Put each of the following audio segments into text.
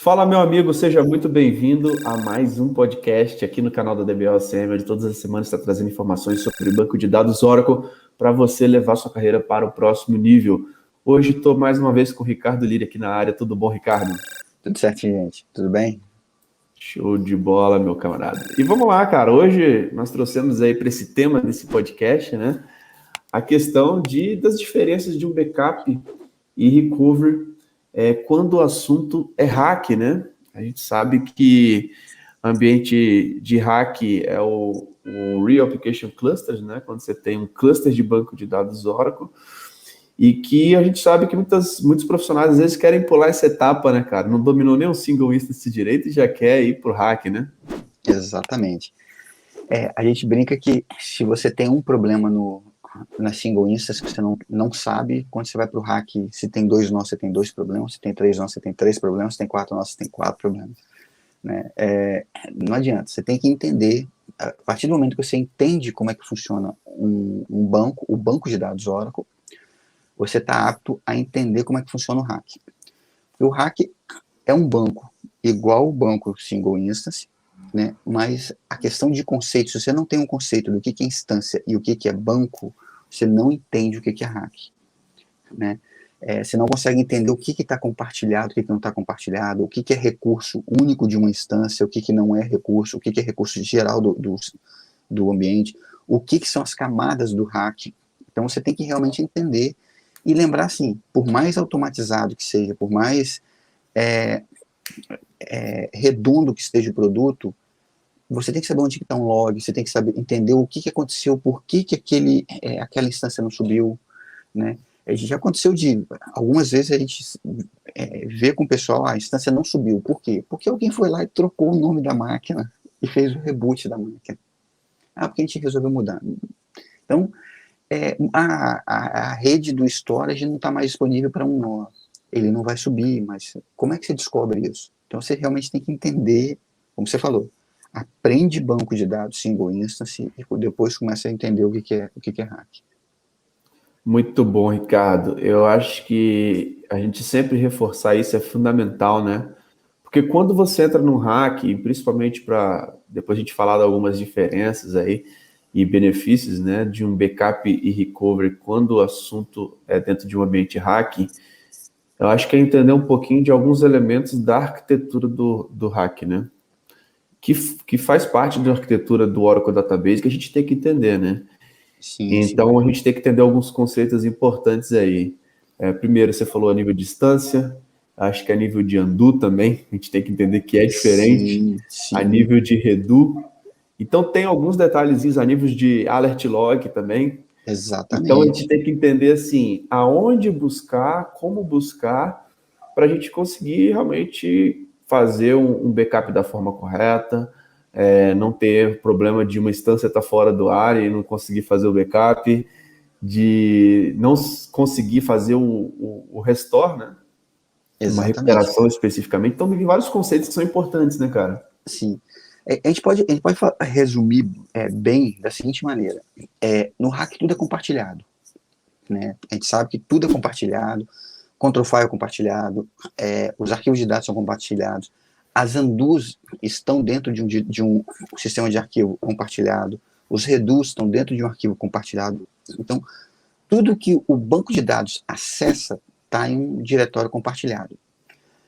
Fala, meu amigo, seja muito bem-vindo a mais um podcast aqui no canal da DBOCM, onde todas as semanas está trazendo informações sobre o banco de dados Oracle para você levar sua carreira para o próximo nível. Hoje estou mais uma vez com o Ricardo Lira aqui na área. Tudo bom, Ricardo? Tudo certinho, gente? Tudo bem? Show de bola, meu camarada. E vamos lá, cara. Hoje nós trouxemos aí para esse tema desse podcast, né? A questão das diferenças de um backup e recovery quando o assunto é hack, né? A gente sabe que ambiente de hack é o Real Application Clusters, né? Quando você tem um cluster de banco de dados Oracle, e que a gente sabe que muitos profissionais às vezes querem pular essa etapa, né, cara? Não dominou nem um single instance direito e já quer ir pro hack, né? Exatamente. A gente brinca que se você tem um problema na single instance que você não sabe, quando você vai para o hack, se tem 2 nós, você tem 2 problemas, se tem 3 nós, você tem 3 problemas, se tem 4 nós, você tem 4 problemas. Né? Não adianta, você tem que entender, a partir do momento que você entende como é que funciona um banco, o banco de dados Oracle, você está apto a entender como é que funciona o hack. O hack é um banco igual o banco single instance, né? Mas a questão de conceito, se você não tem um conceito do que é instância e o que é banco, você não entende o que é hack, né? Você não consegue entender o que está compartilhado, o que não está compartilhado, o que é recurso único de uma instância, o que não é recurso, o que é recurso geral do ambiente, o que são as camadas do hack. Então você tem que realmente entender e lembrar assim, por mais automatizado que seja, por mais redondo que esteja o produto, você tem que saber onde está um log, você tem que saber entender o que aconteceu, por que aquela instância não subiu, né? Já aconteceu algumas vezes a gente vê com o pessoal, a instância não subiu. Por quê? Porque alguém foi lá e trocou o nome da máquina e fez o reboot da máquina. Porque a gente resolveu mudar. Então, a rede do storage não está mais disponível para um nó. Ele não vai subir, mas como é que você descobre isso? Então, você realmente tem que entender, como você falou, aprende banco de dados single instance e depois começa a entender o que é hack. Muito bom, Ricardo. Eu acho que a gente sempre reforçar isso é fundamental, né? Porque quando você entra num hack, principalmente para depois a gente falar de algumas diferenças aí e benefícios, né, de um backup e recovery quando o assunto é dentro de um ambiente hack, eu acho que é entender um pouquinho de alguns elementos da arquitetura do hack, né? Que faz parte da arquitetura do Oracle Database que a gente tem que entender, né? Sim, sim. Então, a gente tem que entender alguns conceitos importantes aí. Primeiro, você falou a nível de distância, acho que a nível de undo também, a gente tem que entender que é diferente, Sim, a sim. nível de redo. Então, tem alguns detalhezinhos a nível de alert log também. Então, a gente Exatamente. tem que entender, assim, aonde buscar, como buscar, para a gente conseguir realmente fazer um backup da forma correta, não ter problema de uma instância estar fora do ar e não conseguir fazer o backup, de não conseguir fazer o restore, né? Uma Exatamente. recuperação especificamente. Então, tem vários conceitos que são importantes, né, cara? Sim. A gente pode resumir bem da seguinte maneira. No hack tudo é compartilhado. Né? A gente sabe que tudo é compartilhado, control file é compartilhado, os arquivos de dados são compartilhados, as undos estão dentro de um sistema de arquivo compartilhado, os redos estão dentro de um arquivo compartilhado. Então, tudo que o banco de dados acessa está em um diretório compartilhado.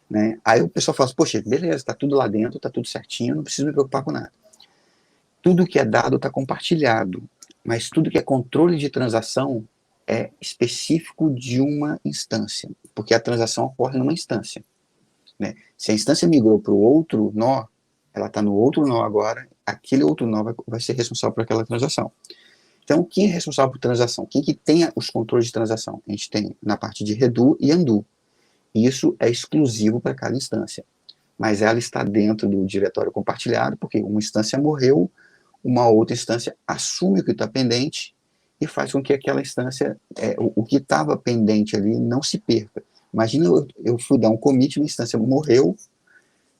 Né? Aí o pessoal fala assim, poxa, beleza, está tudo lá dentro, está tudo certinho, não preciso me preocupar com nada. Tudo que é dado está compartilhado, mas tudo que é controle de transação é específico de uma instância, porque a transação ocorre numa instância. Né? Se a instância migrou para o outro nó, ela está no outro nó agora, aquele outro nó vai ser responsável por aquela transação. Então, quem é responsável por transação? Quem que tem os controles de transação? A gente tem na parte de redo e undo. Isso é exclusivo para cada instância, mas ela está dentro do diretório compartilhado, porque uma instância morreu, uma outra instância assume o que está pendente e faz com que aquela instância, o que estava pendente ali, não se perca. Imagina eu fui dar um commit, uma instância morreu,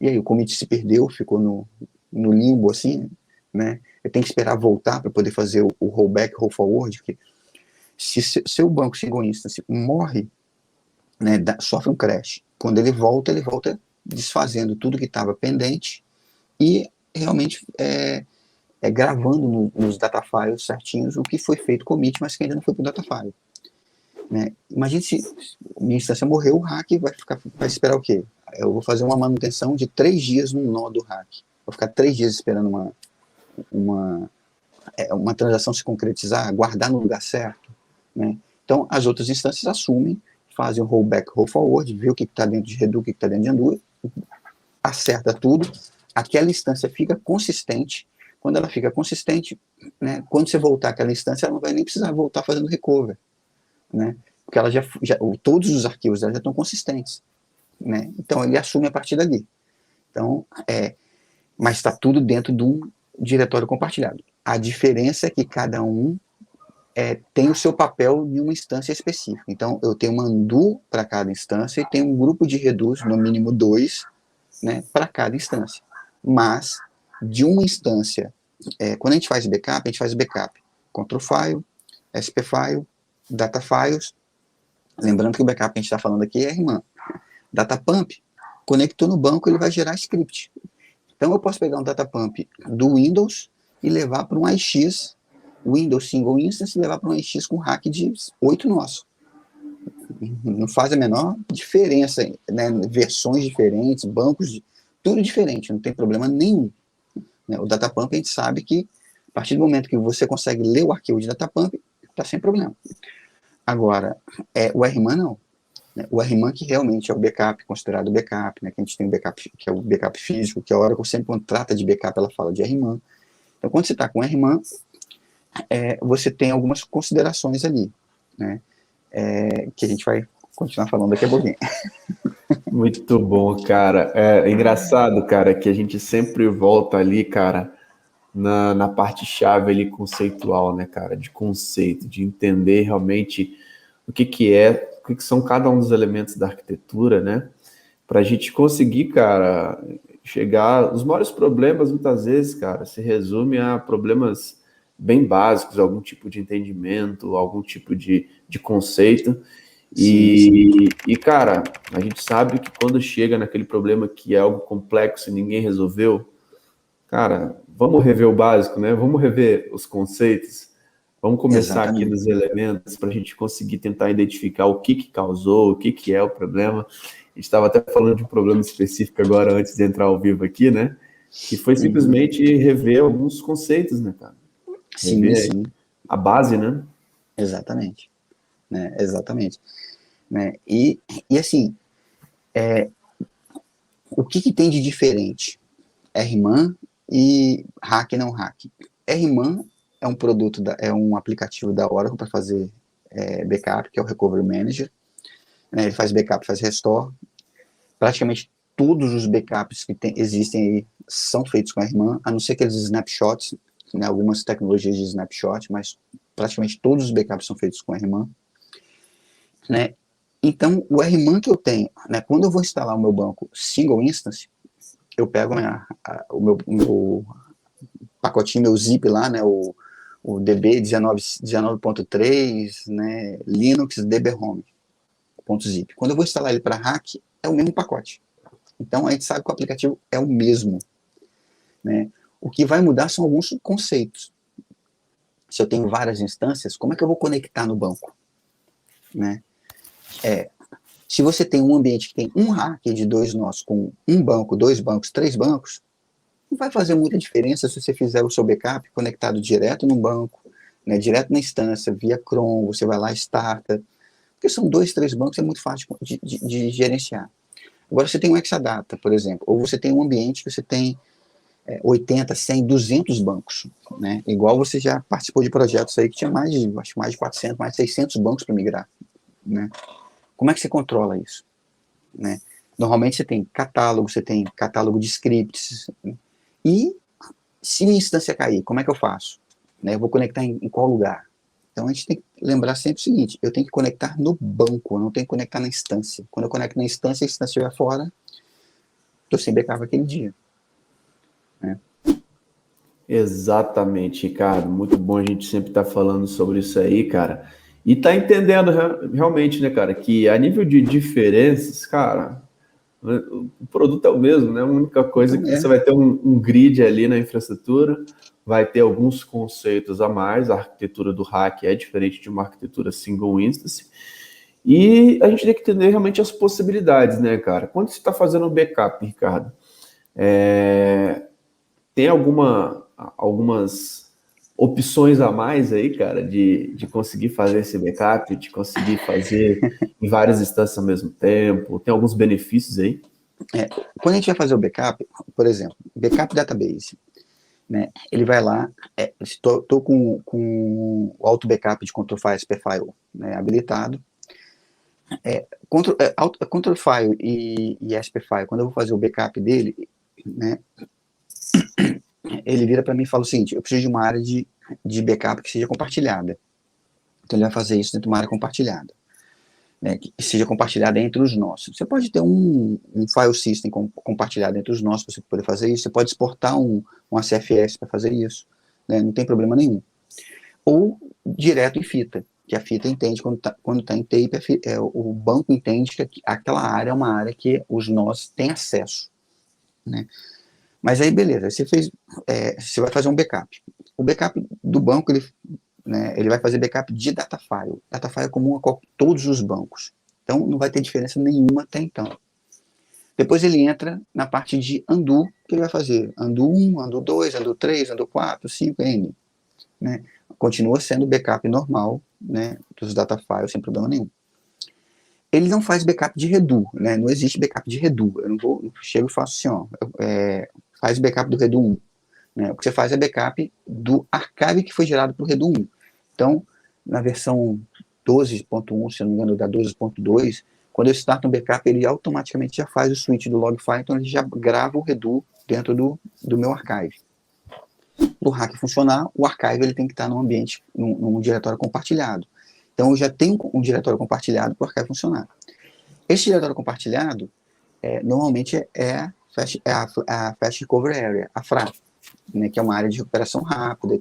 e aí o commit se perdeu, ficou no limbo assim, né? Eu tenho que esperar voltar para poder fazer o rollback, roll forward, que se seu banco single instance morre, né, sofre um crash. Quando ele volta desfazendo tudo que estava pendente e realmente gravando nos data files certinhos o que foi feito commit, mas que ainda não foi para o data file. Né? Imagine se minha instância morreu, o hack vai esperar o quê? Eu vou fazer uma manutenção de 3 dias no nó do hack. Vou ficar 3 dias esperando uma transação se concretizar, guardar no lugar certo. Né? Então, as outras instâncias assumem, fazem o rollback, roll forward, vê o que está dentro de redo, o que está dentro de undo, acerta tudo, aquela instância fica consistente. Quando ela fica consistente, né, quando você voltar àquela instância, ela não vai nem precisar voltar fazendo recover. Né? Porque ela todos os arquivos dela já estão consistentes. Né? Então, ele assume a partir dali. Então, mas está tudo dentro de um diretório compartilhado. A diferença é que cada um tem o seu papel em uma instância específica. Então, eu tenho uma undo para cada instância e tenho um grupo de redos, no mínimo 2, né, para cada instância. Mas, de uma instância, quando a gente faz backup control file, SP file, data files. Lembrando que o backup que a gente está falando aqui é RMAN. Data pump, conectou no banco, ele vai gerar script. Então, eu posso pegar um data pump do Windows e levar para um IX, Windows Single Instance, e levar para um IX com hack de 8 nós. Não faz a menor diferença, né? Versões diferentes, bancos, tudo diferente, não tem problema nenhum. Né? O data pump, a gente sabe que, a partir do momento que você consegue ler o arquivo de data pump, está sem problema. Agora, o RMAN não. Né? O RMAN que realmente é o backup, considerado backup, né? Que a gente tem o backup, que é o backup físico, que a Oracle sempre, quando trata de backup, ela fala de RMAN. Então, quando você está com RMAN, você tem algumas considerações ali, né? Que a gente vai continuar falando daqui a pouquinho. Muito bom, cara. É engraçado, cara, que a gente sempre volta ali, cara, na parte chave ali conceitual, né, cara, de conceito, de entender realmente o que são cada um dos elementos da arquitetura, né, para a gente conseguir, cara, chegar. Os maiores problemas, muitas vezes, cara, se resume a problemas bem básicos, algum tipo de entendimento, algum tipo de conceito. E, cara, a gente sabe que quando chega naquele problema que é algo complexo e ninguém resolveu, cara, vamos rever o básico, né? Vamos rever os conceitos, vamos começar aqui nos elementos para a gente conseguir tentar identificar o que causou, o que é o problema. A gente estava até falando de um problema específico agora, antes de entrar ao vivo aqui, né? Que foi simplesmente rever alguns conceitos, né, cara? Rever a base, né? Exatamente. Né? Exatamente. Né? E assim, o que tem de diferente? RMAN e hack não hack. RMAN é um produto, é um aplicativo da Oracle para fazer backup, que é o Recovery Manager. Né? Ele faz backup, faz restore. Praticamente todos os backups que existem aí são feitos com RMAN, a não ser aqueles snapshots, né? Algumas tecnologias de snapshot, mas praticamente todos os backups são feitos com RMAN. Né? Então, o RMAN que eu tenho, né, quando eu vou instalar o meu banco single instance, eu pego o meu pacotinho, meu zip lá, né, o DB 19.3, né, Linux dbhome.zip. Quando eu vou instalar ele para hack, é o mesmo pacote. Então, a gente sabe que o aplicativo é o mesmo. Né? O que vai mudar são alguns conceitos. Se eu tenho várias instâncias, como é que eu vou conectar no banco? Né? Se você tem um ambiente que tem um hack de 2 nós com um banco, 2 bancos, 3 bancos, não vai fazer muita diferença se você fizer o seu backup conectado direto no banco, né, direto na instância, via cron, você vai lá e starta, porque são 2, 3 bancos, é muito fácil de gerenciar. Agora você tem um Exadata, por exemplo, ou você tem um ambiente que você tem 80, 100, 200 bancos, né? Igual você já participou de projetos aí que tinha mais de 400, mais de 600 bancos para migrar, né? Como é que você controla isso? Né? Normalmente você tem catálogo de scripts, né? E se minha instância cair, como é que eu faço? Né? Eu vou conectar em qual lugar? Então a gente tem que lembrar sempre o seguinte, eu tenho que conectar no banco, eu não tenho que conectar na instância. Quando eu conecto na instância, a instância estiver fora, estou sem backup aquele dia. Né? Exatamente, Ricardo. Muito bom a gente sempre estar falando sobre isso aí, cara. E tá entendendo realmente, né, cara, que a nível de diferenças, cara, O produto é o mesmo, né? A única coisa é que você vai ter um grid ali na infraestrutura, vai ter alguns conceitos a mais, a arquitetura do hack é diferente de uma arquitetura single instance, e a gente tem que entender realmente as possibilidades, né, cara? Quando você está fazendo um backup, Ricardo, tem algumas opções a mais aí, cara, de conseguir fazer esse backup, de conseguir fazer em várias instâncias ao mesmo tempo, tem alguns benefícios aí? Quando a gente vai fazer o backup, por exemplo, backup database, né, ele vai lá, estou com o auto backup de control file, SP file, né, habilitado, control file e SP file, quando eu vou fazer o backup dele, né, ele vira para mim e fala o seguinte: eu preciso de uma área de backup que seja compartilhada. Então ele vai fazer isso dentro de uma área compartilhada, né, que seja compartilhada entre os nossos. Você pode ter um file system compartilhado entre os nossos para você poder fazer isso. Você pode exportar um ACFS para fazer isso, né, não tem problema nenhum. Ou direto em fita, que a fita entende quando tá em tape, o banco entende que aquela área é uma área que os nós têm acesso, né? Mas aí, beleza, você vai fazer um backup. O backup do banco, ele vai fazer backup de data file. Data file é comum a todos os bancos. Então, não vai ter diferença nenhuma até então. Depois ele entra na parte de undo, que ele vai fazer undo 1, undo 2, undo 3, undo 4, 5, N. Né? Continua sendo backup normal, né, dos data files, sem problema nenhum. Ele não faz backup de redo, né? Não existe backup de redo. Eu chego e faço assim, ó, faz backup do redo 1. Né? O que você faz é backup do archive que foi gerado para o redo 1. Então, na versão 12.1, se não me engano, da 12.2, quando eu starto um backup, ele automaticamente já faz o switch do log file, então ele já grava o redo dentro do meu archive. Para o hack funcionar, o archive ele tem que estar num ambiente, num diretório compartilhado. Então, eu já tenho um diretório compartilhado para o archive funcionar. Esse diretório compartilhado, normalmente é a Fast Recovery Area, a FRA, né, que é uma área de recuperação rápida.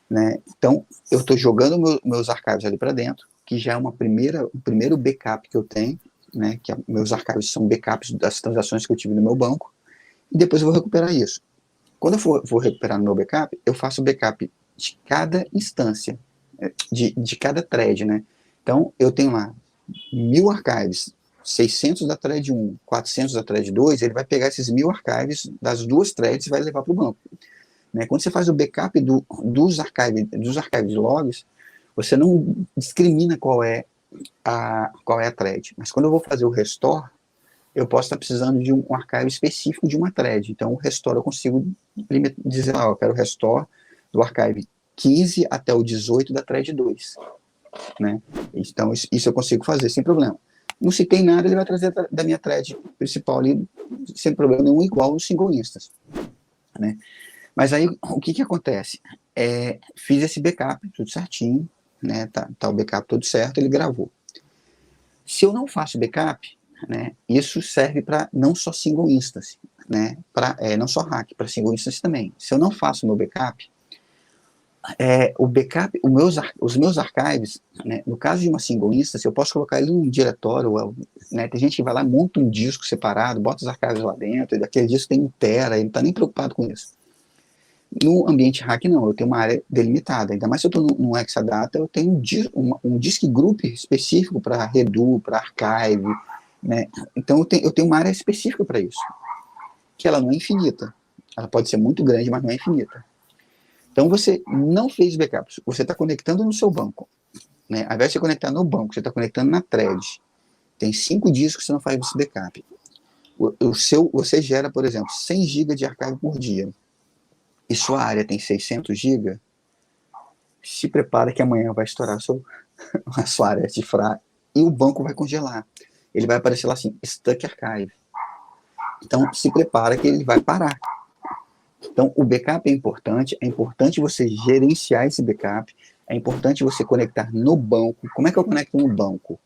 Né? Então, eu estou jogando meus arquivos ali para dentro, que já é um primeiro backup que eu tenho, né, que meus arquivos são backups das transações que eu tive no meu banco, e depois eu vou recuperar isso. Quando eu vou recuperar no meu backup, eu faço o backup de cada instância, de cada thread, né? Então, eu tenho lá 1000 archives, 600 da thread 1, 400 da thread 2, ele vai pegar esses 1000 archives das duas threads e vai levar para o banco. Né? Quando você faz o backup dos archives de logs, você não discrimina qual é a thread. Mas quando eu vou fazer o restore, eu posso estar precisando de um arquivo específico de uma thread. Então, o restore eu consigo dizer, eu quero o restore do archive 15 até o 18 da thread 2. Né? Então, isso eu consigo fazer sem problema. Não citei nada, ele vai trazer da minha thread principal ali, sem problema nenhum, igual no single instance. Né? Mas aí, o que acontece? Fiz esse backup, tudo certinho, né? Tá o backup todo certo, ele gravou. Se eu não faço backup, né, isso serve para não só single instance, né, não só hack, para single instance também. Se eu não faço meu backup, os meus archives, né, no caso de uma single instance, eu posso colocar ele num diretório, né, tem gente que vai lá, monta um disco separado, bota os archives lá dentro, e daquele disco tem 1 tera, ele não está nem preocupado com isso. No ambiente hack, não, eu tenho uma área delimitada, ainda mais se eu estou no Exadata, eu tenho um disk group específico para redo, para archive, né? Então eu tenho uma área específica para isso, que ela não é infinita, ela pode ser muito grande, mas não é infinita. Então você não fez backups, você está conectando no seu banco, né? Ao invés de você conectar no banco, você está conectando na thread, tem 5 discos que você não faz esse backup. Você gera, por exemplo, 100 GB de arquivo por dia, e sua área tem 600 GB, se prepara que amanhã vai estourar a sua área de FRA e o banco vai congelar. Ele vai aparecer lá assim, stuck archive. Então, se prepara que ele vai parar. Então, o backup é importante você gerenciar esse backup, é importante você conectar no banco. Como é que eu conecto no banco?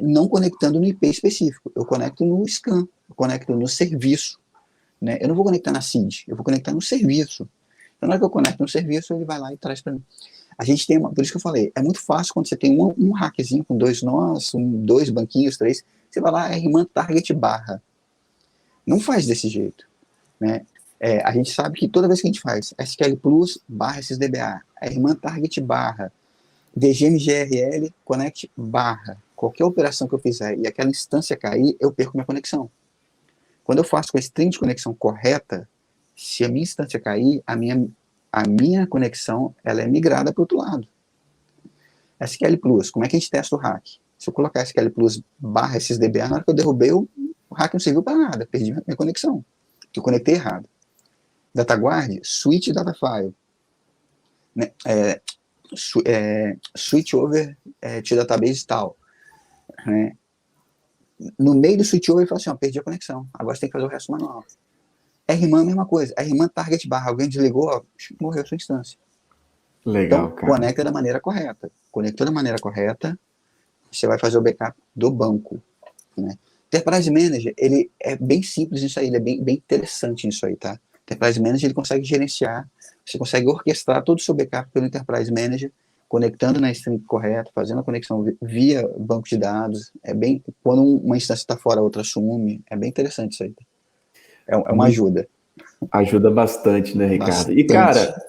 Não conectando no IP específico, eu conecto no scan, eu conecto no serviço. Né? Eu não vou conectar na CID, eu vou conectar no serviço. Então, na hora que eu conecto no serviço, ele vai lá e traz para mim. A gente tem por isso que eu falei, é muito fácil quando você tem um hackzinho com 2 nós, dois banquinhos, 3, você vai lá, rman target barra. Não faz desse jeito, né? A gente sabe que toda vez que a gente faz SQL Plus barra SysDBA, rman target barra, DGMGRL connect barra, qualquer operação que eu fizer e aquela instância cair, eu perco minha conexão. Quando eu faço com a string de conexão correta, se a minha instância cair, a minha conexão ela é migrada para o outro lado. SQL Plus, como é que a gente testa o hack? Se eu colocar SQL Plus barra SysDBA, na hora que eu derrubei, o hack não serviu para nada, perdi minha conexão, que eu conectei errado. DataGuard, switch data file, né? Switch over to database tal, né? No meio do switch over, ele fala assim, perdi a conexão, agora você tem que fazer o resto manual. RMAN, mesma coisa, RMAN target barra, alguém desligou, morreu a sua instância. Legal, então, cara. conecta da maneira correta. Conectou da maneira correta, você vai fazer o backup do banco, né? Enterprise Manager, ele é bem simples nisso aí, ele é bem interessante nisso aí, tá? Enterprise Manager, ele consegue gerenciar, você consegue orquestrar todo o seu backup pelo Enterprise Manager, conectando na string correta, fazendo a conexão via banco de dados, quando uma instância está fora, a outra assume, é bem interessante isso aí. É uma ajuda. Ajuda bastante, né, Ricardo? Bastante. E, cara,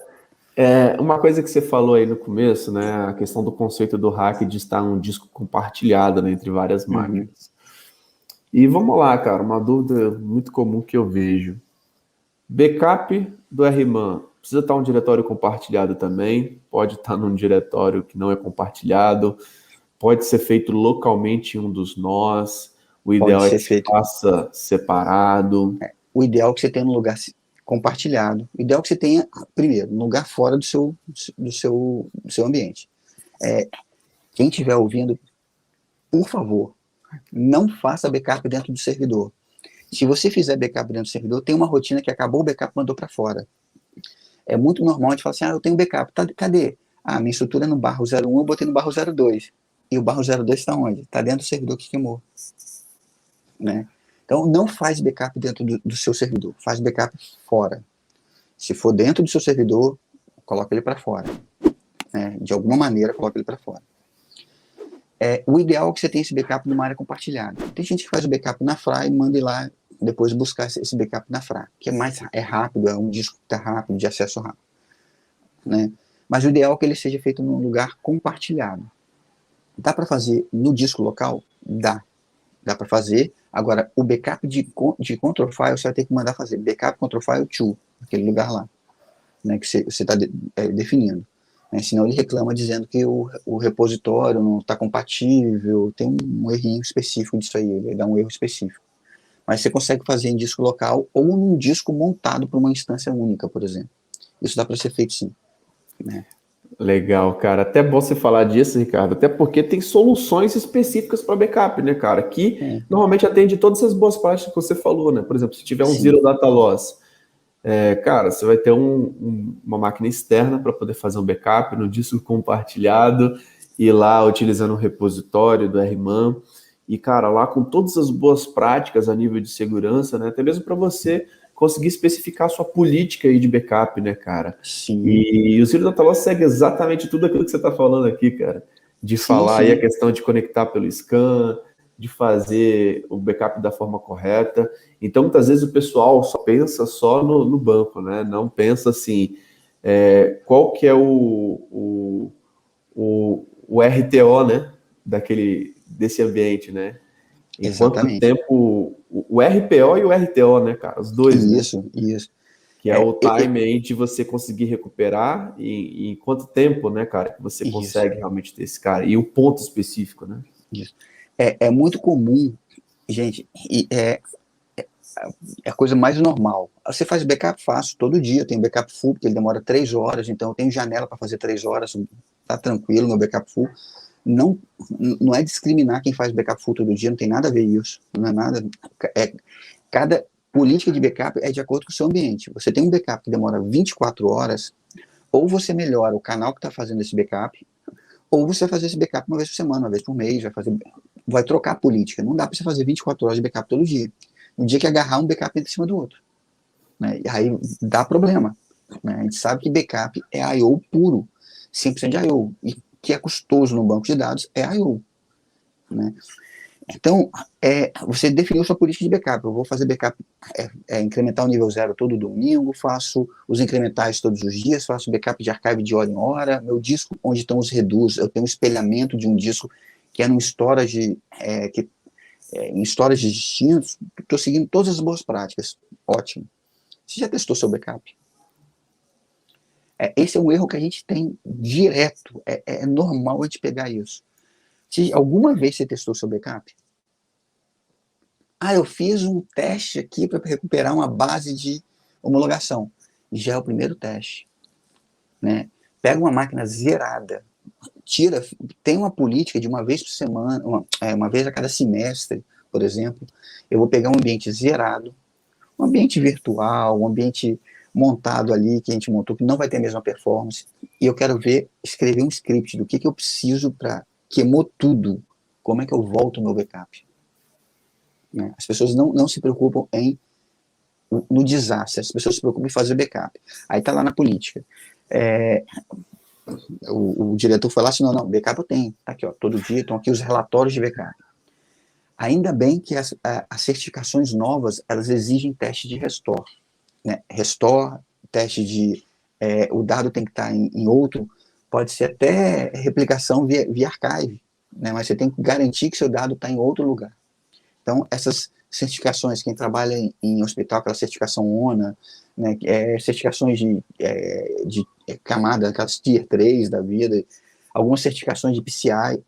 uma coisa que você falou aí no começo, né, a questão do conceito do hack de estar um disco compartilhado, né, entre várias máquinas. E vamos lá, cara, uma dúvida muito comum que eu vejo. Backup do RMAN, precisa estar um diretório compartilhado também? Pode estar num diretório que não é compartilhado? Pode ser feito localmente em um dos nós? O ideal é que se faça separado? O ideal é que você tenha um lugar compartilhado. O ideal é que você tenha, primeiro, um lugar fora do seu ambiente. Quem estiver ouvindo, por favor, não faça backup dentro do servidor. Se você fizer backup dentro do servidor, tem uma rotina que acabou o backup, mandou para fora. É muito normal a gente falar assim, eu tenho backup, cadê? Minha estrutura é no barra 01, eu botei no barra 02. E o barra 02 está onde? Está dentro do servidor que queimou. Né? Então, não faz backup dentro do seu servidor, faz backup fora. Se for dentro do seu servidor, coloca ele para fora. Né? De alguma maneira, coloca ele para fora. O ideal é que você tenha esse backup numa área compartilhada. Tem gente que faz o backup na FRA e manda ir lá depois buscar esse backup na FRA, que é rápido, é um disco que está rápido, de acesso rápido. Né? Mas o ideal é que ele seja feito num lugar compartilhado. Dá para fazer no disco local? Dá para fazer. Agora, o backup de control file, você vai ter que mandar fazer backup control file to, aquele lugar lá, né, que você está definindo. Né, senão ele reclama dizendo que o repositório não está compatível, tem um errinho específico disso aí, ele dá um erro específico. Mas você consegue fazer em disco local ou num disco montado para uma instância única, por exemplo. Isso dá para ser feito sim. Né? Legal, cara. Até bom você falar disso, Ricardo, até porque tem soluções específicas para backup, né, cara? Que normalmente atende todas essas boas práticas que você falou, né? Por exemplo, se tiver um Zero Data Loss, cara, você vai ter uma máquina externa para poder fazer um backup no disco compartilhado e lá utilizando um repositório do RMAN. E, cara, lá com todas as boas práticas a nível de segurança, né? Até mesmo para você conseguir especificar a sua política aí de backup, né, cara? Sim. E o Zero Data Loss segue exatamente tudo aquilo que você está falando aqui, cara. De falar aí a questão de conectar pelo scan, de fazer o backup da forma correta. Então, muitas vezes o pessoal só pensa no banco, né? Não pensa assim, qual que é o RTO, né? Desse ambiente, né? Em quanto tempo... O RPO e o RTO, né, cara? Os dois, isso, né? Isso. Que é o time aí de você conseguir recuperar e em quanto tempo, né, cara, que você consegue realmente ter esse cara. E o ponto específico, né? Isso. É muito comum, gente, é a coisa mais normal. Você faz backup fácil, todo dia. Eu tenho backup full, porque ele demora 3 horas, então eu tenho janela para fazer 3 horas, tá tranquilo, meu backup full. Não é discriminar quem faz backup full todo dia, não tem nada a ver isso. Não é nada. Cada política de backup é de acordo com o seu ambiente. Você tem um backup que demora 24 horas, ou você melhora o canal que está fazendo esse backup, ou você vai fazer esse backup uma vez por semana, uma vez por mês, vai trocar a política. Não dá para você fazer 24 horas de backup todo dia. Um dia que agarrar um backup em cima do outro. Né? E aí dá problema. Né? A gente sabe que backup é I/O puro. 100% de I/O. E que é custoso no banco de dados é I/O. Né? Então, você definiu sua política de backup. Eu vou fazer backup, incrementar o nível 0 todo domingo, faço os incrementais todos os dias, faço backup de archive de hora em hora. Meu disco, onde estão os redus, eu tenho um espelhamento de um disco que é num storage, em storage distintos. Estou seguindo todas as boas práticas. Ótimo. Você já testou seu backup? Esse é um erro que a gente tem direto. É normal a gente pegar isso. Se alguma vez você testou seu backup? Eu fiz um teste aqui para recuperar uma base de homologação. Já é o primeiro teste. Né? Pega uma máquina zerada, tem uma política de uma vez por semana, uma vez a cada semestre, por exemplo, eu vou pegar um ambiente zerado, um ambiente virtual, um ambiente montado ali, que a gente montou, que não vai ter a mesma performance, e eu quero escrever um script do que eu preciso para queimou tudo, como é que eu volto o meu backup? Né? As pessoas não se preocupam no desastre, as pessoas se preocupam em fazer backup. Aí tá lá na política. O diretor foi lá assim, não, backup eu tenho, tá aqui, ó, todo dia estão aqui os relatórios de backup. Ainda bem que as certificações novas, elas exigem teste de restore. Né? Restore, teste de o dado tem que estar em outro, pode ser até replicação via archive, né? Mas você tem que garantir que seu dado está em outro lugar. Então, essas certificações, quem trabalha em hospital, aquela certificação ONA, né, certificações de camada, aquelas Tier 3 da vida, algumas certificações de PCI,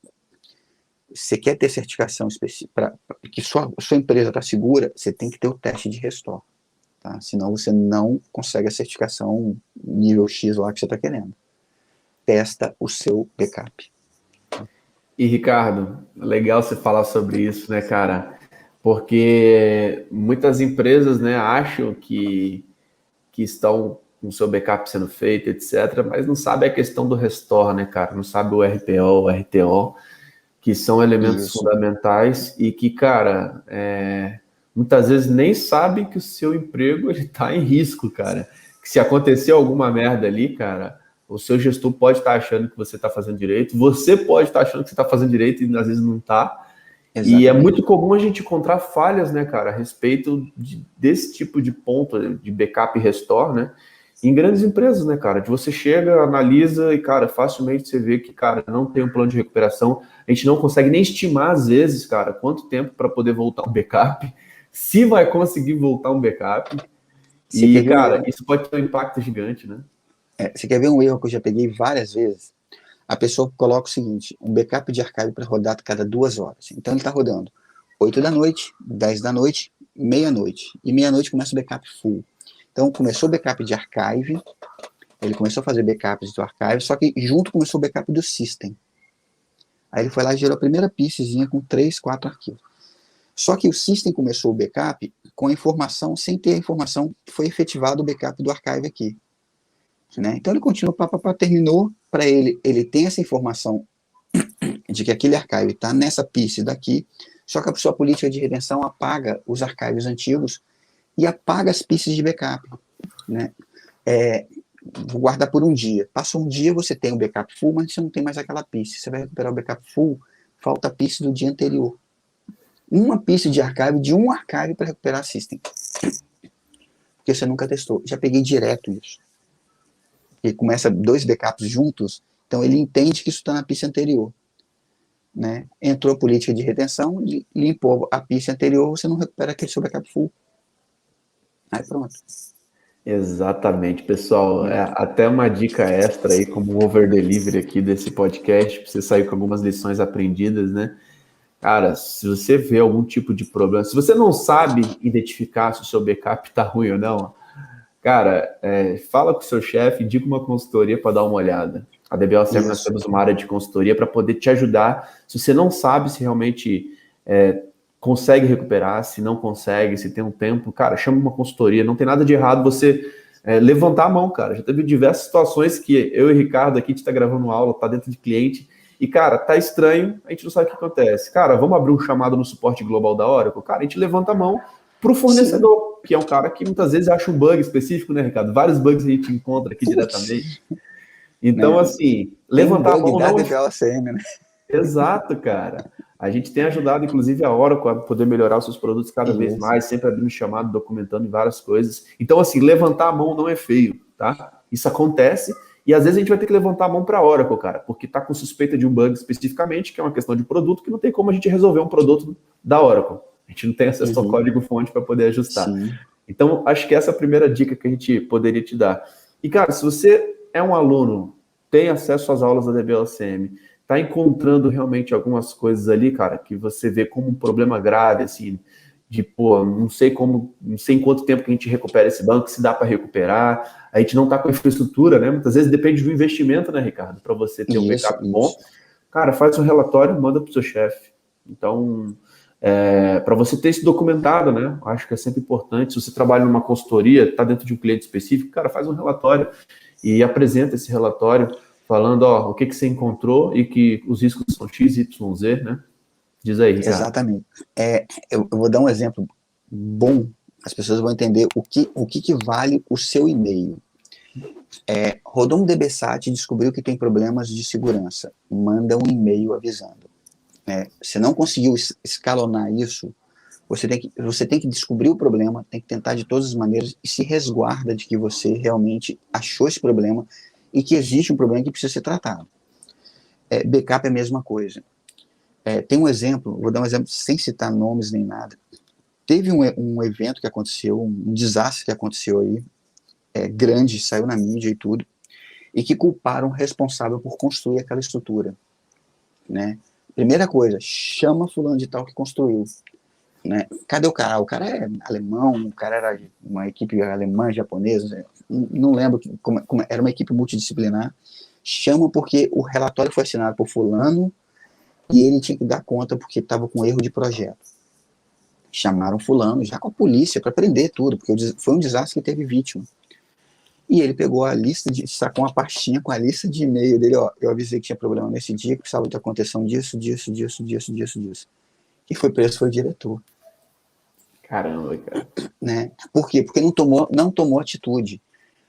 você quer ter certificação específica, que sua empresa está segura, você tem que ter o teste de restore. Tá? Senão você não consegue a certificação nível X lá que você está querendo. Testa o seu backup. E, Ricardo, legal você falar sobre isso, né, cara? Porque muitas empresas, né, acham que estão com o seu backup sendo feito, etc., mas não sabe a questão do restore, né, cara? Não sabe o RPO, o RTO, que são elementos fundamentais e que, cara, muitas vezes nem sabem que o seu emprego está em risco, cara. Que se acontecer alguma merda ali, cara, o seu gestor pode estar achando que você está fazendo direito, você pode estar achando que você está fazendo direito e às vezes não está. E é muito comum a gente encontrar falhas, né, cara, a respeito desse tipo de ponto de backup e restore, né, em grandes empresas, né, cara, de você chega, analisa e, cara, facilmente você vê que, cara, não tem um plano de recuperação, a gente não consegue nem estimar, às vezes, cara, quanto tempo para poder voltar um backup, se vai conseguir voltar um backup, e, cara, isso pode ter um impacto gigante, né. Você quer ver um erro que eu já peguei várias vezes? A pessoa coloca o seguinte, um backup de archive para rodar a cada 2 horas. Então ele está rodando 8 da noite, 10 da noite, meia-noite. E meia-noite começa o backup full. Então começou o backup de archive, ele começou a fazer backups do archive, só que junto começou o backup do system. Aí ele foi lá e gerou a primeira piecezinha com 3, 4 arquivos. Só que o system começou o backup com a informação, sem ter a informação que foi efetivado o backup do archive aqui. Né? Então ele continua, terminou, para ele tem essa informação de que aquele archive está nessa piece daqui, só que a sua política de retenção apaga os archives antigos e apaga as pieces de backup. Né? Vou guardar por um dia. Passa um dia, você tem o backup full, mas você não tem mais aquela piece. Você vai recuperar o backup full, falta a piece do dia anterior. Uma piece de archive, de um archive para recuperar a system. Porque você nunca testou. Já peguei direto isso. Ele começa 2 backups juntos, então ele entende que isso está na pista anterior. Né? Entrou a política de retenção, limpou a pista anterior, você não recupera aquele seu backup full. Aí pronto. Exatamente, pessoal. Até uma dica extra aí, como um over-delivery aqui desse podcast, para você sair com algumas lições aprendidas, né? Cara, se você vê algum tipo de problema, se você não sabe identificar se o seu backup está ruim ou não, cara, fala com o seu chefe, indica uma consultoria para dar uma olhada. A DBLCM, nós temos uma área de consultoria para poder te ajudar. Se você não sabe se realmente consegue recuperar, se não consegue, se tem um tempo, cara, chama uma consultoria. Não tem nada de errado você levantar a mão, cara. Já teve diversas situações que eu e o Ricardo aqui, a gente está gravando aula, tá dentro de cliente, e, cara, tá estranho, a gente não sabe o que acontece. Cara, vamos abrir um chamado no suporte global da Oracle? Cara, a gente levanta a mão para o fornecedor, que é um cara que muitas vezes acha um bug específico, né, Ricardo? Vários bugs a gente encontra aqui diretamente. Então, né? assim, levantar a mão da não é... DPLCM, né? Exato, cara. A gente tem ajudado, inclusive, a Oracle a poder melhorar os seus produtos cada vez Isso. mais, sempre abrindo chamado, documentando várias coisas. Então, assim, levantar a mão não é feio, tá? Isso acontece e às vezes a gente vai ter que levantar a mão para a Oracle, cara, porque tá com suspeita de um bug especificamente, que é uma questão de produto, que não tem como a gente resolver um produto da Oracle. A gente não tem acesso ao código-fonte para poder ajustar. Sim. Então, acho que essa é a primeira dica que a gente poderia te dar. E, cara, se você é um aluno, tem acesso às aulas da DBLCM, tá encontrando realmente algumas coisas ali, cara, que você vê como um problema grave, assim, de, pô, não sei em quanto tempo que a gente recupera esse banco, se dá para recuperar, a gente não tá com infraestrutura, né? Muitas vezes depende do investimento, né, Ricardo, para você ter um backup bom. Cara, faz um relatório, manda pro seu chefe. Então, para você ter isso documentado, né? Acho que é sempre importante. Se você trabalha numa consultoria, está dentro de um cliente específico, cara, faz um relatório e apresenta esse relatório falando, ó, o que você encontrou e que os riscos são X, Y, Z, né? Diz aí, Ricardo. Exatamente. Eu vou dar um exemplo bom, as pessoas vão entender o que vale o seu e-mail. Rodou um DBSAT e descobriu que tem problemas de segurança. Manda um e-mail avisando. Se não conseguiu escalonar isso, você tem que descobrir o problema, tem que tentar de todas as maneiras e se resguarda de que você realmente achou esse problema e que existe um problema que precisa ser tratado. Backup é a mesma coisa. Tem um exemplo, vou dar um exemplo sem citar nomes nem nada. Teve um evento que aconteceu, um desastre que aconteceu aí, grande, saiu na mídia e tudo, e que culparam o responsável por construir aquela estrutura, né? Primeira coisa, chama fulano de tal que construiu, né? Cadê o cara? O cara é alemão, o cara era uma equipe alemã, japonesa, não lembro como era uma equipe multidisciplinar. Chama porque o relatório foi assinado por fulano e ele tinha que dar conta porque estava com erro de projeto. Chamaram fulano, já com a polícia, para prender tudo, porque foi um desastre que teve vítima. E ele pegou a lista, sacou uma pastinha com a lista de e-mail dele, ó, eu avisei que tinha problema nesse dia, que precisava de aconteção disso. E foi preso, foi o diretor. Caramba, cara. Né? Por quê? Porque não tomou atitude.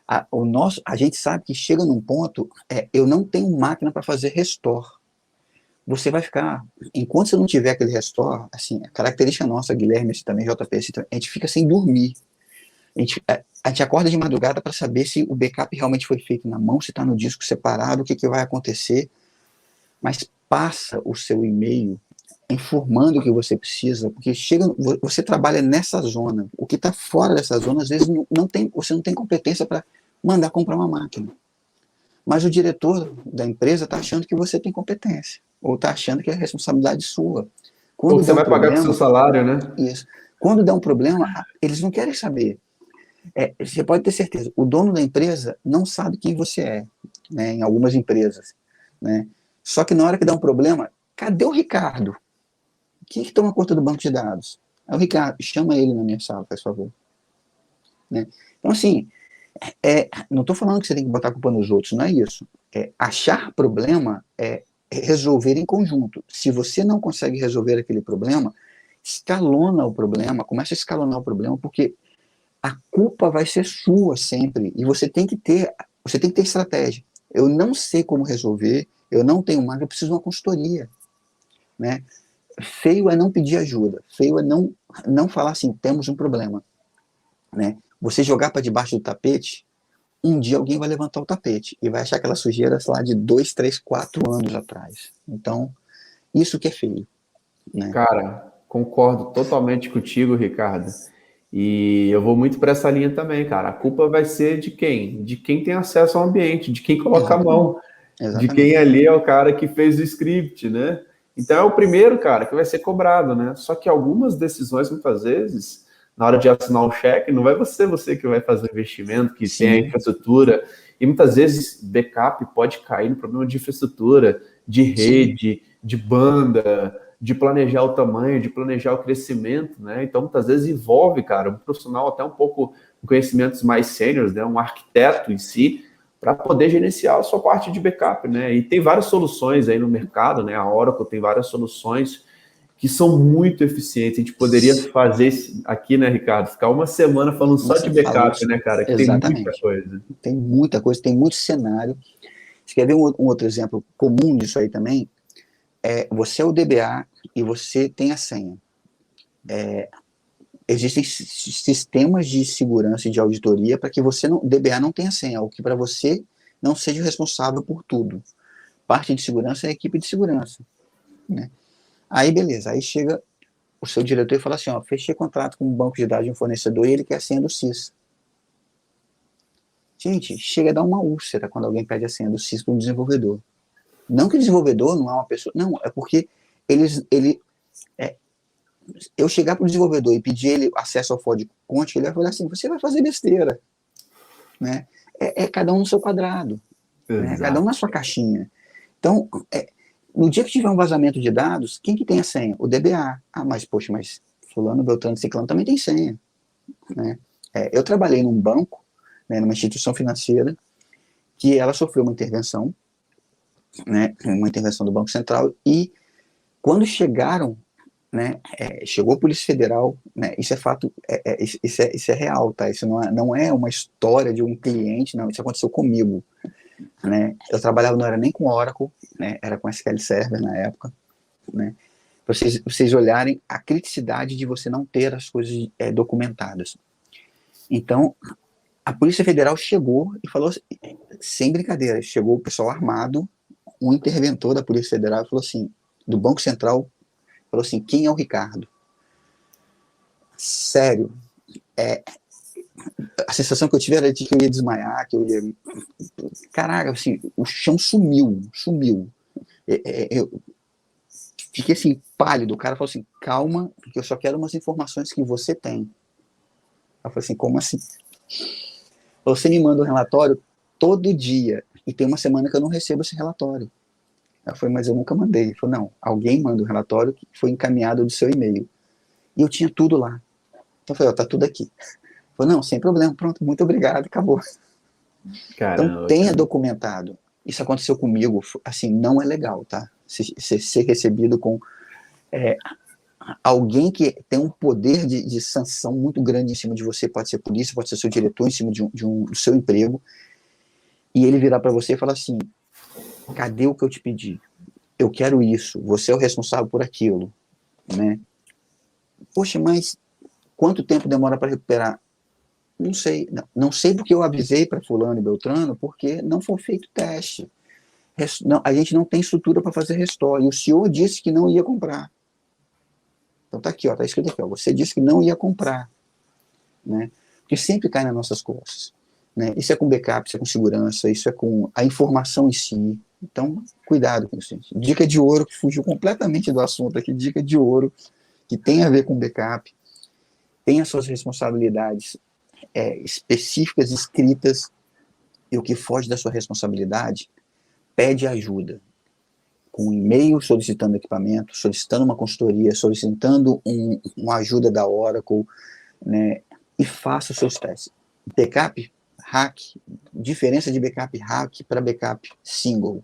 A gente sabe que chega num ponto, eu não tenho máquina para fazer restore. Você vai ficar, enquanto você não tiver aquele restore, assim, a característica nossa, Guilherme, também JP, a gente fica sem dormir. A gente acorda de madrugada para saber se o backup realmente foi feito na mão, se está no disco separado, o que vai acontecer. Mas passa o seu e-mail informando o que você precisa, porque você trabalha nessa zona. O que está fora dessa zona, às vezes, você não tem competência para mandar comprar uma máquina. Mas o diretor da empresa está achando que você tem competência, ou está achando que é responsabilidade sua. Ou você vai pagar com o seu salário, né? Isso. Quando dá um problema, eles não querem saber. Você pode ter certeza, o dono da empresa não sabe quem você é, né, em algumas empresas, né? Só que na hora que dá um problema, cadê o Ricardo? Quem que toma conta do banco de dados? É o Ricardo, chama ele na minha sala, faz favor. Né? Então, assim, não estou falando que você tem que botar a culpa nos outros, não é isso. Achar problema é resolver em conjunto. Se você não consegue resolver aquele problema, escalona o problema, começa a escalonar o problema, porque a culpa vai ser sua sempre, e você tem que ter estratégia. Eu não sei como resolver, eu não tenho máquina, eu preciso de uma consultoria, né? Feio é não pedir ajuda, feio é não falar assim, temos um problema, né? Você jogar para debaixo do tapete, um dia alguém vai levantar o tapete e vai achar aquela sujeira, sei lá, de 2, 3, 4 anos atrás. Então, isso que é feio, né? Cara, concordo totalmente contigo, Ricardo. E eu vou muito para essa linha também, cara. A culpa vai ser de quem? De quem tem acesso ao ambiente, de quem coloca a mão, de quem ali é o cara que fez o script, né? Então é o primeiro, cara, que vai ser cobrado, né? Só que algumas decisões, muitas vezes, na hora de assinar o cheque, não vai ser você que vai fazer o investimento, que tem a infraestrutura. E muitas vezes backup pode cair no problema de infraestrutura, de rede, de banda, de planejar o tamanho, de planejar o crescimento, né? Então, muitas vezes envolve, cara, um profissional até um pouco com conhecimentos mais sêniores, né? Um arquiteto em si, para poder gerenciar a sua parte de backup, né? E tem várias soluções aí no mercado, né? A Oracle tem várias soluções que são muito eficientes. A gente poderia fazer aqui, né, Ricardo? Ficar uma semana falando só de backup, né, cara? Que tem muita coisa. Tem muita coisa, tem muito cenário. Você quer ver um outro exemplo comum disso aí também? Você é o DBA e você tem a senha. Existem sistemas de segurança e de auditoria para que DBA não tenha senha, ou que para você não seja responsável por tudo. Parte de segurança é a equipe de segurança, né? Aí, beleza. Aí chega o seu diretor e fala assim, ó, fechei contrato com um banco de dados de um fornecedor e ele quer a senha do CIS. Gente, chega a dar uma úlcera quando alguém pede a senha do CIS para um desenvolvedor. Não que o desenvolvedor não é uma pessoa... Não, é porque eu chegar para o desenvolvedor e pedir ele acesso ao código fonte, ele vai falar assim, você vai fazer besteira. Né? Cada um no seu quadrado. Né? Cada um na sua caixinha. Então, no dia que tiver um vazamento de dados, quem que tem a senha? O DBA. Ah, mas fulano, beltrano, ciclano também tem senha. Né? Eu trabalhei num banco, né, numa instituição financeira, que ela sofreu uma intervenção, né, uma intervenção do Banco Central, e quando chegaram, né, chegou a Polícia Federal, né, isso é fato, isso é real, tá? Isso não é uma história de um cliente, não, isso aconteceu comigo. Né? Eu trabalhava, não era nem com Oracle, né, era com SQL Server na época, né? Pra vocês olharem a criticidade de você não ter as coisas documentadas. Então, a Polícia Federal chegou e falou, sem brincadeira, chegou o pessoal armado, um interventor da Polícia Federal falou assim, do Banco Central, falou assim, quem é o Ricardo? Sério, a sensação que eu tive era de que eu ia desmaiar, que eu ia... Caraca, assim, o chão sumiu. Eu fiquei assim, pálido. O cara falou assim, calma, porque eu só quero umas informações que você tem. Eu falei assim, como assim? Você me manda um relatório todo dia, e tem uma semana que eu não recebo esse relatório. Eu falei, mas eu nunca mandei. Ele falou, não, alguém manda um relatório que foi encaminhado do seu e-mail. E eu tinha tudo lá. Então eu falei, ó, tá tudo aqui. Ele falou, não, sem problema, pronto, muito obrigado, acabou. Caramba, então tenha documentado. Isso aconteceu comigo, assim, não é legal, tá? Ser recebido com alguém que tem um poder de sanção muito grande em cima de você, pode ser polícia, pode ser seu diretor, em cima do seu emprego, e ele virar para você e falar assim, cadê o que eu te pedi? Eu quero isso, você é o responsável por aquilo, né? Poxa, mas quanto tempo demora para recuperar? Não sei, não sei porque eu avisei para fulano e beltrano, porque não foi feito teste. A gente não tem estrutura para fazer restore, e o senhor disse que não ia comprar. Então tá aqui, ó, tá escrito aqui, ó, você disse que não ia comprar, né? Porque sempre cai nas nossas costas, né? Isso é com backup, isso é com segurança, isso é com a informação em si. Então, cuidado com isso, gente. Dica de ouro, que fugiu completamente do assunto aqui, dica de ouro, que tem a ver com backup, tem as suas responsabilidades específicas, escritas, e o que foge da sua responsabilidade, pede ajuda. Com um e-mail solicitando equipamento, solicitando uma consultoria, solicitando uma ajuda da Oracle, né, e faça os seus testes. Backup, hack, diferença de backup hack para backup single,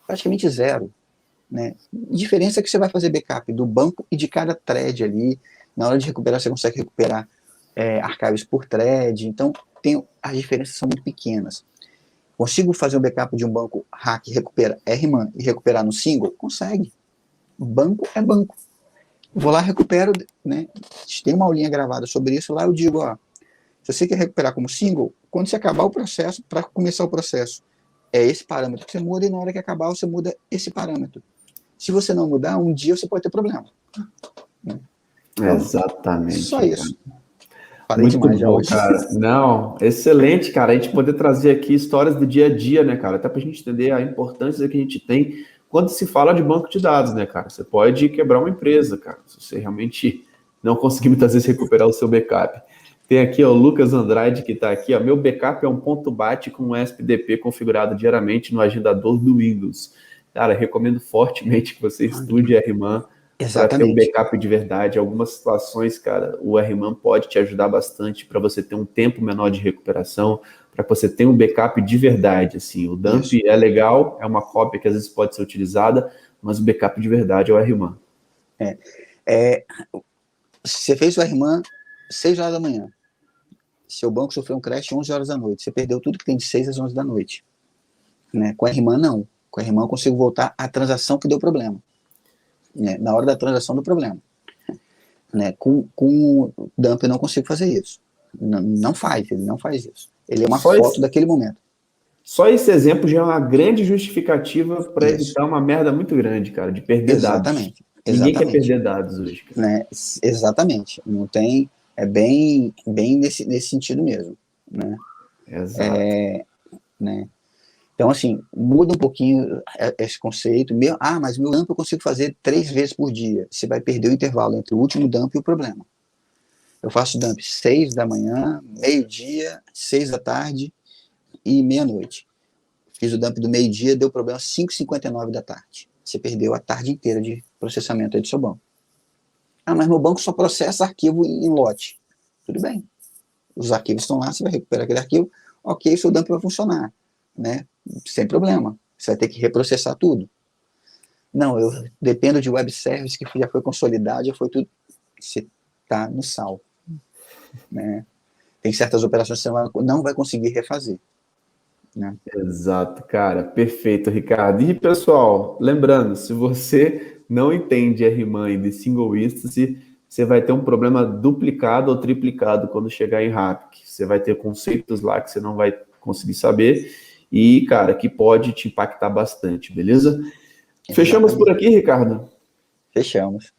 praticamente zero. Né? Diferença é que você vai fazer backup do banco e de cada thread ali, na hora de recuperar você consegue recuperar arquivos por thread, então as diferenças são muito pequenas. Consigo fazer um backup de um banco hack, recuperar RMAN e recuperar no single? Consegue. Banco é banco. Vou lá, recupero, né? Tem uma aulinha gravada sobre isso, lá eu digo, ó, se você quer recuperar como single, quando você acabar o processo, para começar o processo, é esse parâmetro que você muda, e na hora que acabar, você muda esse parâmetro. Se você não mudar, um dia você pode ter problema. Né? Então, exatamente. só isso. Falei muito demais bom, cara. Não, excelente, cara. A gente poder trazer aqui histórias do dia a dia, né, cara? Até pra gente entender a importância que a gente tem quando se fala de banco de dados, né, cara? Você pode quebrar uma empresa, cara, se você realmente não conseguir muitas vezes recuperar o seu backup. Tem aqui, ó, o Lucas Andrade, que tá aqui, ó. Meu backup é um ponto BAT com um SPDP configurado diariamente no agendador do Windows. Cara, recomendo fortemente que você estude RMAN para ter um backup de verdade. Algumas situações, cara, o RMAN pode te ajudar bastante para você ter um tempo menor de recuperação, para que você tenha um backup de verdade. Assim, o dump é legal, é uma cópia que às vezes pode ser utilizada, mas o backup de verdade é o RMAN. Você fez o RMAN 6 horas da manhã. Seu banco sofreu um crash 11 horas da noite. Você perdeu tudo que tem de 6 às 11 da noite. né? Com a RMAN, não. Com a RMAN eu consigo voltar à transação que deu problema, né? Na hora da transação do problema, né? Com o dump eu não consigo fazer isso. Não faz, ele não faz isso. Ele é uma foto daquele momento. Só esse exemplo já é uma grande justificativa para Isso. evitar uma merda muito grande, cara, de perder dados. Ninguém quer perder dados hoje, cara. Né? Exatamente. Não tem. É bem nesse sentido mesmo, né? Exato. Né? Então, assim, muda um pouquinho esse conceito. Mas meu dump eu consigo fazer 3 vezes por dia. Você vai perder o intervalo entre o último dump e o problema. Eu faço dump 6 da manhã, meio-dia, 6 da tarde e meia-noite. Fiz o dump do meio-dia, deu problema 5h59 da tarde. Você perdeu a tarde inteira de processamento aí do seu banco. Mas meu banco só processa arquivo em lote. Tudo bem. Os arquivos estão lá, você vai recuperar aquele arquivo. Ok, o seu dump vai funcionar, né? Sem problema. Você vai ter que reprocessar tudo. Não, eu dependo de web service que já foi consolidado, já foi tudo. Você está no sal, né? Tem certas operações que você não vai conseguir refazer, né? Exato, cara. Perfeito, Ricardo. E, pessoal, lembrando, se você não entende RMAN e de single instance, você vai ter um problema duplicado ou triplicado quando chegar em RAPIC. Você vai ter conceitos lá que você não vai conseguir saber e, cara, que pode te impactar bastante, beleza? Exatamente. Fechamos por aqui, Ricardo? Fechamos.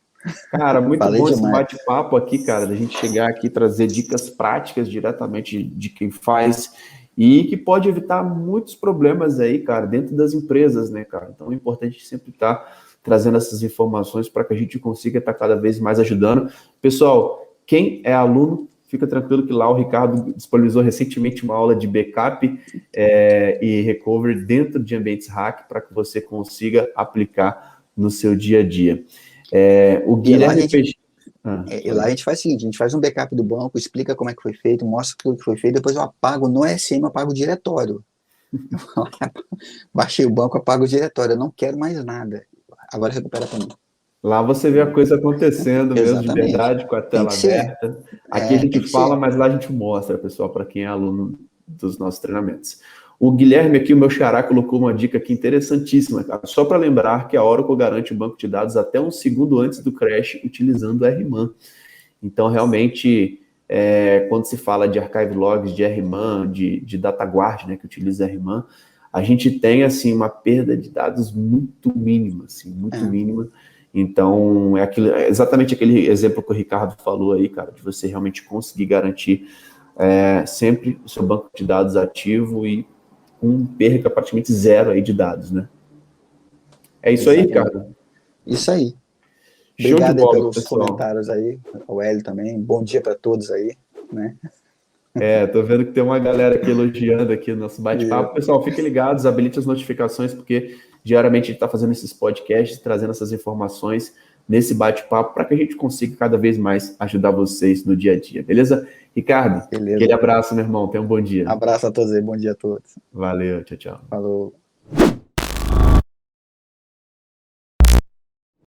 Cara, muito bom esse bate-papo aqui, cara, da gente chegar aqui e trazer dicas práticas diretamente de quem faz e que pode evitar muitos problemas aí, cara, dentro das empresas, né, cara? Então é importante sempre estar trazendo essas informações para que a gente consiga estar cada vez mais ajudando. Pessoal, quem é aluno, fica tranquilo que lá o Ricardo disponibilizou recentemente uma aula de backup e recovery dentro de ambientes hack para que você consiga aplicar no seu dia a dia. O Guilherme fez... lá a gente faz o seguinte, a gente faz um backup do banco, explica como é que foi feito, mostra tudo que foi feito, depois eu apago no SM, eu apago o diretório. Baixei o banco, apago o diretório, eu não quero mais nada. Agora recupera para mim. Lá você vê a coisa acontecendo mesmo de verdade, com a tela aberta. Aqui a gente fala, mas lá a gente mostra, pessoal, para quem é aluno dos nossos treinamentos. O Guilherme aqui, o meu xará, colocou uma dica aqui interessantíssima, cara. Só para lembrar que a Oracle garante o banco de dados até 1 segundo antes do crash, utilizando o RMAN. Então, realmente, quando se fala de archive logs, de RMAN, de DataGuard, né, que utiliza RMAN, a gente tem, assim, uma perda de dados muito mínima, assim, muito mínima. Então, é exatamente aquele exemplo que o Ricardo falou aí, cara, de você realmente conseguir garantir sempre o seu banco de dados ativo e com perca praticamente zero aí de dados, né? É isso aí, Ricardo? Isso aí. Show Obrigado de bola, pelos pessoal. comentários aí, o Hélio também. Bom dia para todos aí, né? Tô vendo que tem uma galera aqui elogiando aqui o nosso bate-papo. Pessoal, fiquem ligados, habilite as notificações, porque diariamente a gente está fazendo esses podcasts, trazendo essas informações nesse bate-papo para que a gente consiga cada vez mais ajudar vocês no dia a dia, beleza? Ricardo, aquele abraço, meu irmão. Tenha um bom dia. Abraço a todos aí, bom dia a todos. Valeu, tchau, tchau. Falou.